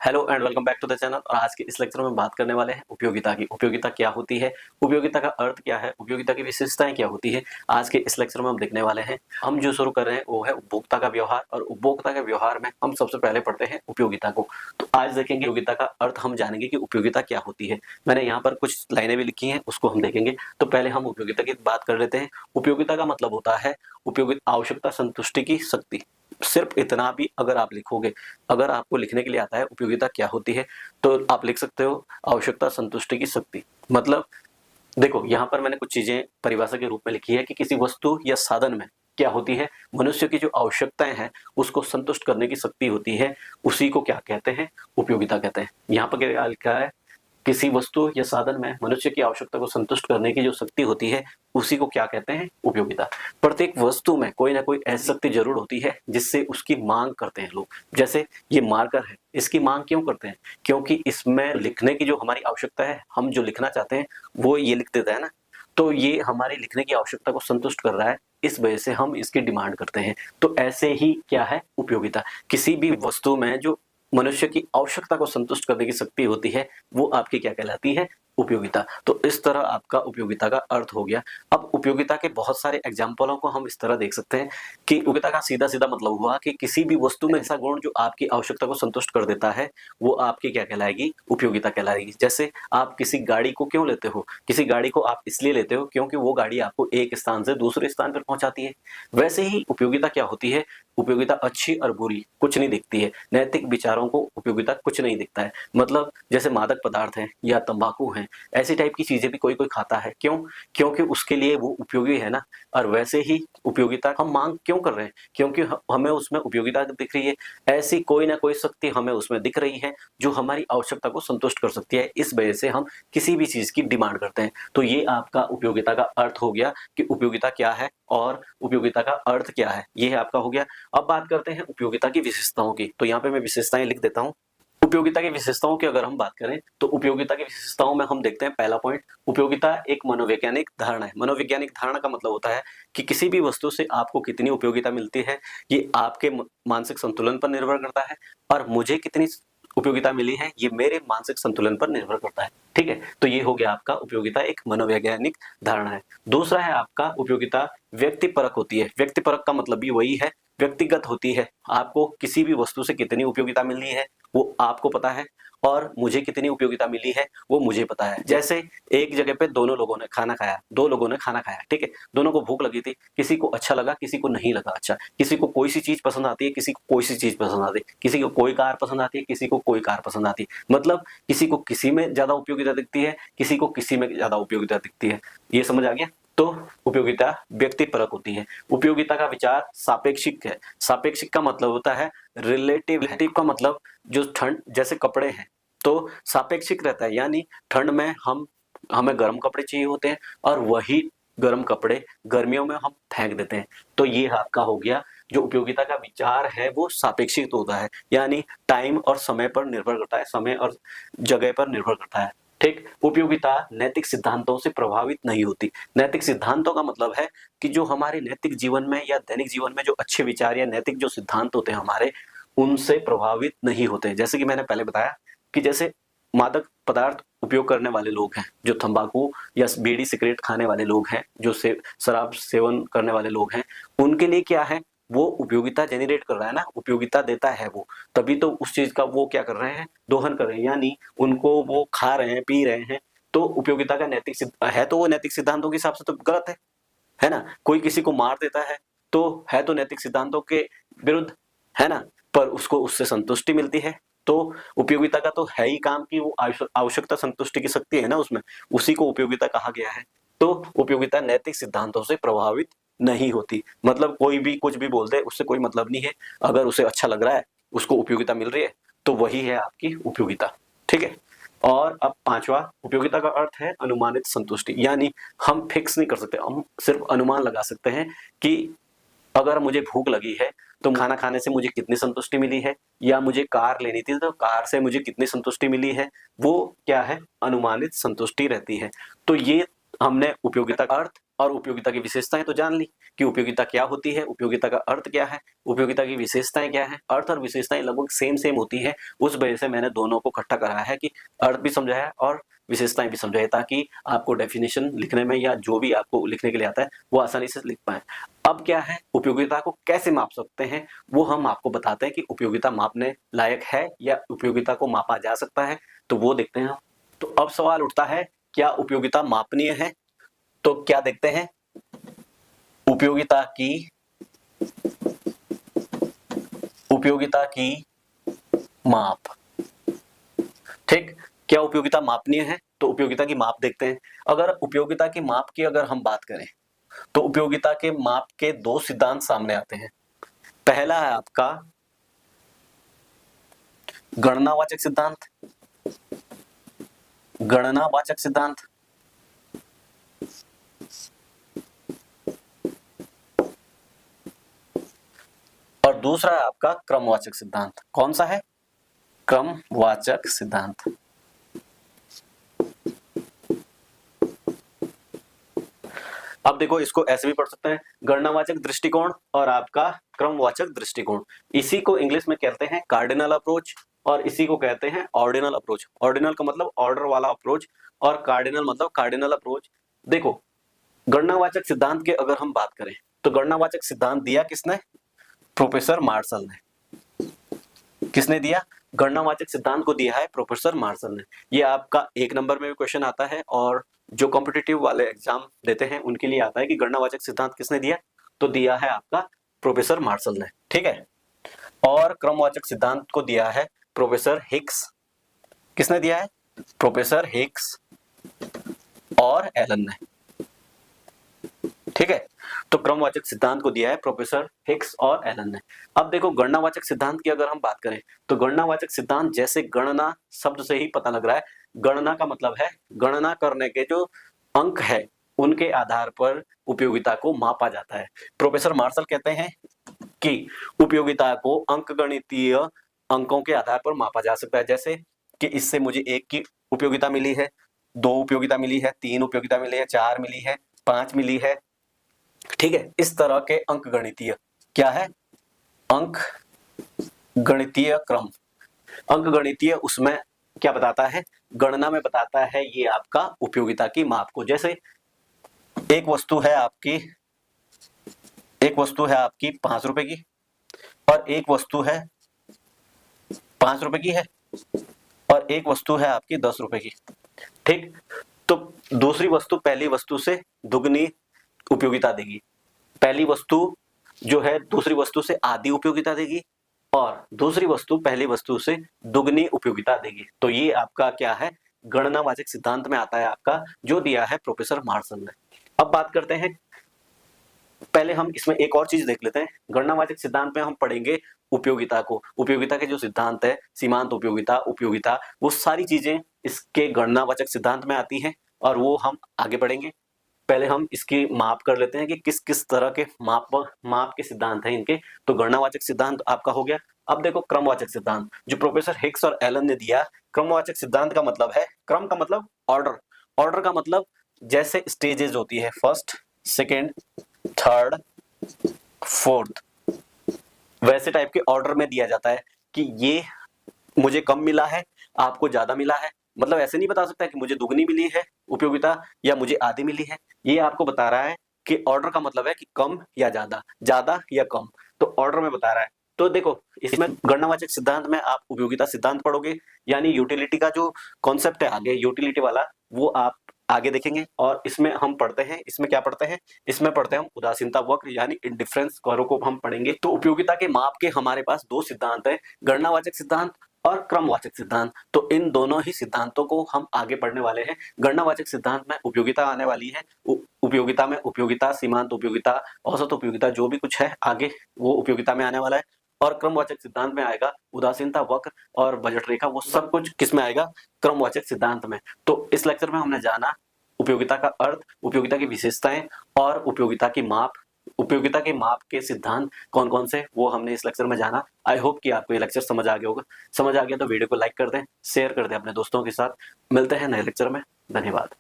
Hello and welcome back to the channel. और आज के इस लेक्चर में बात करने वाले हैं उपयोगिता की। उपयोगिता क्या होती है, उपयोगिता का अर्थ क्या है, उपयोगिता की विशेषताएं क्या होती है, आज के इस लेक्चर में हम देखने वाले हैं। हम जो शुरू कर रहे हैं वो है उपभोक्ता का व्यवहार, और उपभोक्ता के व्यवहार में हम सबसे पहले पढ़ते हैं उपयोगिता को। तो आज देखेंगे उपयोगिता का अर्थ, हम जानेंगे कि उपयोगिता क्या होती है। मैंने यहाँ पर कुछ लाइनें भी लिखी हैं, उसको हम देखेंगे। तो पहले हम उपयोगिता की बात कर लेते हैं। उपयोगिता का मतलब होता है उपयोगिता आवश्यकता संतुष्टि की शक्ति। सिर्फ इतना भी अगर आप लिखोगे, अगर आपको लिखने के लिए आता है उपयोगिता क्या होती है, तो आप लिख सकते हो आवश्यकता संतुष्टि की शक्ति। मतलब देखो, यहाँ पर मैंने कुछ चीजें परिभाषा के रूप में लिखी है कि किसी वस्तु या साधन में क्या होती है, मनुष्य की जो आवश्यकताएं हैं उसको संतुष्ट करने की शक्ति होती है, उसी को क्या कहते हैं, उपयोगिता कहते हैं। यहाँ पर क्या लिखा है, किसी वस्तु या साधन में मनुष्य की आवश्यकता को संतुष्ट करने की जो शक्ति होती है उसी को क्या कहते हैं, उपयोगिता। प्रत्येक वस्तु में कोई ना कोई ऐसी शक्ति जरूर होती है जिससे उसकी मांग करते हैं लोग। जैसे ये मार्कर है, इसकी मांग क्यों करते हैं, क्योंकि इसमें लिखने की जो हमारी आवश्यकता है, हम जो लिखना चाहते हैं वो ये लिख देता है ना, तो ये हमारी लिखने की आवश्यकता को संतुष्ट कर रहा है, इस वजह से हम इसकी डिमांड करते हैं। तो ऐसे ही क्या है, उपयोगिता। किसी भी वस्तु में जो मनुष्य की आवश्यकता को संतुष्ट करने की शक्ति होती है वो आपकी क्या कहलाती है, उपयोगिता। तो इस तरह आपका उपयोगिता का अर्थ हो गया। अब उपयोगिता के बहुत सारे एग्जाम्पलों को हम इस तरह देख सकते हैं कि उपयोगिता का सीधा सीधा मतलब हुआ कि किसी भी वस्तु में ऐसा गुण जो आपकी आवश्यकता को संतुष्ट कर देता है वो आपकी क्या कहलाएगी, उपयोगिता कहलाएगी। जैसे आप किसी गाड़ी को क्यों लेते हो, किसी गाड़ी को आप इसलिए लेते हो क्योंकि वो गाड़ी आपको एक स्थान से दूसरे स्थान पर पहुंचाती है। वैसे ही उपयोगिता क्या होती है, उपयोगिता अच्छी और बुरी कुछ नहीं दिखती है, नैतिक विचारों को उपयोगिता कुछ नहीं दिखता है। मतलब जैसे मादक पदार्थ हैं या तंबाकू हैं, ऐसी टाइप की चीजें भी कोई कोई खाता है, क्यों, क्योंकि उसके लिए वो उपयोगी है ना। और वैसे ही उपयोगिता हम मांग क्यों कर रहे हैं, क्योंकि हमें उसमें उपयोगिता दिख रही है। ऐसी कोई ना कोई शक्ति हमें उसमें दिख रही है जो हमारी आवश्यकता को संतुष्ट कर सकती है, इस वजह से हम किसी भी चीज की डिमांड करते हैं। तो ये आपका उपयोगिता का अर्थ हो गया कि उपयोगिता क्या है और उपयोगिता का अर्थ क्या है, ये आपका हो गया। अब बात करते हैं उपयोगिता की विशेषताओं की। तो यहाँ पे मैं विशेषताएं लिख देता हूँ। उपयोगिता की विशेषताओं की अगर हम बात करें तो उपयोगिता की विशेषताओं में हम देखते हैं पहला पॉइंट, उपयोगिता एक मनोवैज्ञानिक धारणा है। मनोवैज्ञानिक धारणा का मतलब होता है कि किसी भी वस्तु से आपको कितनी उपयोगिता मिलती है ये आपके मानसिक संतुलन पर निर्भर करता है, और मुझे कितनी उपयोगिता मिली है ये मेरे मानसिक संतुलन पर निर्भर करता है। ठीक है, तो ये हो गया आपका उपयोगिता एक मनोवैज्ञानिक धारणा है। दूसरा है आपका उपयोगिता व्यक्तिपरक होती है। व्यक्तिपरक का मतलब भी वही है, व्यक्तिगत होती है। आपको किसी भी वस्तु से कितनी उपयोगिता मिली है वो आपको पता है, और मुझे कितनी उपयोगिता मिली है वो मुझे पता है। जैसे एक जगह पे दोनों लोगों ने खाना खाया, दो लोगों ने खाना खाया, ठीक है, दोनों को भूख लगी थी, किसी को अच्छा लगा किसी को नहीं लगा अच्छा, किसी को कोई सी चीज पसंद आती है किसी को कोई सी चीज पसंद आती है, किसी को कोई कार पसंद आती है किसी को कोई कार पसंद आती है। मतलब किसी को किसी में ज्यादा उपयोगिता दिखती है, किसी को किसी में ज्यादा उपयोगिता दिखती है। ये समझ आ गया। तो उपयोगिता व्यक्तिपरक होती है। उपयोगिता का विचार सापेक्षिक है। सापेक्षिक का मतलब होता है रिलेटिव। रिलेटिव का मतलब जो ठंड, जैसे कपड़े हैं तो सापेक्षिक रहता है, यानी ठंड में हमें गर्म कपड़े चाहिए होते हैं और वही गर्म कपड़े गर्मियों में हम फेंक देते हैं। तो ये आपका हो गया, जो उपयोगिता का विचार है वो सापेक्षिक होता है, यानी टाइम और समय पर निर्भर करता है, समय और जगह पर निर्भर करता है। ठीक। उपयोगिता नैतिक सिद्धांतों से प्रभावित नहीं होती। नैतिक सिद्धांतों का मतलब है कि जो हमारे नैतिक जीवन में या दैनिक जीवन में जो अच्छे विचार या नैतिक जो सिद्धांत होते हैं हमारे, उनसे प्रभावित नहीं होते। जैसे कि मैंने पहले बताया कि जैसे मादक पदार्थ उपयोग करने वाले लोग हैं, जो तंबाकू या बीड़ी सिगरेट खाने वाले लोग हैं, जो शराब सेवन करने वाले लोग हैं, उनके लिए क्या है, वो उपयोगिता जेनरेट कर रहा है ना, उपयोगिता देता है वो, तभी तो उस चीज का वो क्या कर रहे हैं, दोहन कर रहे हैं, यानी उनको वो खा रहे हैं पी रहे हैं। तो उपयोगिता का नैतिक है, तो वो नैतिक सिद्धांतों के हिसाब से तो गलत है ना। कोई किसी को मार देता है तो है तो नैतिक सिद्धांतों के विरुद्ध, है ना, पर उसको उससे संतुष्टि मिलती है। तो उपयोगिता का तो है ही काम कि वो आवश्यकता संतुष्टि की शक्ति है ना उसमें, उसी को उपयोगिता कहा गया है। तो उपयोगिता नैतिक सिद्धांतों से प्रभावित नहीं होती। मतलब कोई भी कुछ भी बोल दे उससे कोई मतलब नहीं है, अगर उसे अच्छा लग रहा है, उसको उपयोगिता मिल रही है, तो वही है आपकी उपयोगिता। ठीक है। और अब पांचवा, उपयोगिता का अर्थ है अनुमानित संतुष्टि, यानी हम फिक्स नहीं कर सकते, हम सिर्फ अनुमान लगा सकते हैं कि अगर मुझे भूख लगी है तो खाना खाने से मुझे कितनी संतुष्टि मिली है, या मुझे कार लेनी थी तो कार से मुझे कितनी संतुष्टि मिली है, वो क्या है, अनुमानित संतुष्टि रहती है। तो ये हमने उपयोगिता का अर्थ और उपयोगिता की विशेषताएं तो जान ली कि उपयोगिता क्या होती है, उपयोगिता का अर्थ क्या है, उपयोगिता की विशेषताएं क्या है। अर्थ और विशेषताएं लगभग सेम होती है, उस वजह से मैंने दोनों को इकट्ठा कराया है कि अर्थ भी समझाया और विशेषताएं भी समझाए, ताकि आपको डेफिनेशन लिखने में या जो भी आपको लिखने के लिए आता है वो आसानी से लिख पाए। अब क्या है, उपयोगिता को कैसे माप सकते हैं वो हम आपको बताते हैं कि उपयोगिता मापने लायक है या उपयोगिता को मापा जा सकता है, तो वो देखते हैं। तो अब सवाल उठता है, क्या उपयोगिता मापनीय है? तो क्या देखते हैं, उपयोगिता की माप। ठीक, क्या उपयोगिता मापनीय है? तो उपयोगिता की माप देखते हैं। अगर उपयोगिता की माप की अगर हम बात करें तो उपयोगिता के माप के दो सिद्धांत सामने आते हैं। पहला है आपका गणनावाचक सिद्धांत, गणनावाचक सिद्धांत, और दूसरा है आपका क्रमवाचक सिद्धांत। कौन सा है? क्रमवाचक सिद्धांत। अब देखो, इसको ऐसे भी पढ़ सकते हैं, गणनावाचक दृष्टिकोण और आपका क्रमवाचक दृष्टिकोण। इसी को इंग्लिश में कहते हैं कार्डिनल अप्रोच और इसी को कहते हैं ऑर्डिनल अप्रोच। ऑर्डिनल का मतलब ऑर्डर वाला अप्रोच और कार्डिनल मतलब कार्डिनल अप्रोच। देखो, गणनावाचक सिद्धांत के अगर हम बात करें तो गणनावाचक सिद्धांत दिया किसने? प्रोफेसर मार्शल ने। किसने दिया? गणनावाचक सिद्धांत को दिया है प्रोफेसर मार्शल ने। ये आपका 1 नंबर में भी क्वेश्चन आता है और जो कॉम्पिटिटिव वाले एग्जाम देते हैं उनके लिए आता है कि गणनावाचक सिद्धांत किसने दिया, तो दिया है आपका प्रोफेसर मार्शल ने। ठीक है, और क्रमवाचक सिद्धांत को दिया है प्रोफेसर हिक्स। किसने दिया है? प्रोफेसर हिक्स और एलन ने। ठीक है, तो क्रमवाचक सिद्धांत को दिया है प्रोफेसर हिक्स और एलन ने। अब देखो, गणनावाचक सिद्धांत की अगर हम बात करें तो गणनावाचक सिद्धांत, जैसे गणना शब्द से ही पता लग रहा है, गणना का मतलब है गणना करने के जो अंक है उनके आधार पर उपयोगिता को मापा जाता है। प्रोफेसर मार्शल कहते हैं कि उपयोगिता को अंकगणितीय अंकों के आधार पर मापा जा सकता है, जैसे कि इससे मुझे 1 की उपयोगिता मिली है, 2 उपयोगिता मिली है, 3 उपयोगिता मिली है, 4 मिली है, 5 मिली है। ठीक है, इस तरह के अंक गणितीय क्या है? अंक गणितीय क्रम। अंक गणितीय उसमें क्या बताता है? गणना में बताता है ये आपका उपयोगिता की माप को। जैसे एक वस्तु है आपकी 5 रुपए की और एक वस्तु है 5 रुपए की है और एक वस्तु है आपकी 10 रुपए की। ठीक, तो दूसरी वस्तु पहली वस्तु से दुगनी उपयोगिता देगी, पहली वस्तु जो है दूसरी वस्तु से आधी उपयोगिता देगी और दूसरी वस्तु पहली वस्तु से दुगनी उपयोगिता देगी। तो ये आपका क्या है? गणनावाचक सिद्धांत में आता है आपका, जो दिया है प्रोफेसर मार्शल ने। अब बात करते हैं, पहले हम इसमें एक और चीज देख लेते हैं। गणनावाचक सिद्धांत में हम पढ़ेंगे उपयोगिता को, उपयोगिता के जो सिद्धांत है, सीमांत उपयोगिता, उपयोगिता, वो सारी चीजें इसके गणनावाचक सिद्धांत में आती हैं और वो हम आगे पढ़ेंगे। पहले हम इसकी माप कर लेते हैं कि किस किस तरह के माप के सिद्धांत हैं इनके। तो गणनावाचक सिद्धांत आपका हो गया। अब देखो, क्रमवाचक सिद्धांत जो प्रोफेसर हिक्स और एलन ने दिया। क्रमवाचक सिद्धांत का मतलब है, क्रम का मतलब ऑर्डर, ऑर्डर का मतलब जैसे स्टेजेस होती है, फर्स्ट, सेकेंड, थर्ड, फोर्थ, वैसे टाइप के ऑर्डर में दिया जाता है कि ये मुझे कम मिला है, आपको ज्यादा मिला है। मतलब ऐसे नहीं बता सकता कि मुझे दुगनी मिली है उपयोगिता या मुझे आधी मिली है। ये आपको बता रहा है कि ऑर्डर का मतलब है कि कम या ज्यादा, ज्यादा या कम, तो ऑर्डर में बता रहा है। तो देखो, इसमें गणनावाचक सिद्धांत में आप उपयोगिता सिद्धांत पढ़ोगे, यानी यूटिलिटी का जो कॉन्सेप्ट है आगे, यूटिलिटी वाला, वो आप आगे देखेंगे। और इसमें हम पढ़ते हैं, इसमें क्या पढ़ते हैं? इसमें पढ़ते हैं हम उदासीनता वक्र यानी इंडिफरेंस कर्व को हम पढ़ेंगे। तो उपयोगिता के माप के हमारे पास 2 सिद्धांत है, गणनावाचक सिद्धांत और क्रमवाचक सिद्धांत। तो इन दोनों ही सिद्धांतों को हम आगे पढ़ने वाले हैं। गणनावाचक सिद्धांत में उपयोगिता आने वाली है, उपयोगिता में उपयोगिता, सीमांत उपयोगिता, औसत उपयोगिता, जो भी कुछ है आगे वो उपयोगिता में आने वाला है। और क्रमवाचक सिद्धांत में आएगा उदासीनता वक्र और बजट रेखा, वो सब कुछ किस में आएगा? क्रमवाचक सिद्धांत में। तो इस लेक्चर में हमने जाना उपयोगिता का अर्थ, उपयोगिता की विशेषताएं और उपयोगिता की माप, उपयोगिता के माप के सिद्धांत कौन कौन से, वो हमने इस लेक्चर में जाना। आई होप कि आपको ये लेक्चर समझ आ गया होगा। समझ आ गया तो वीडियो को लाइक कर दें, शेयर कर दें अपने दोस्तों के साथ। मिलते हैं नए लेक्चर में। धन्यवाद।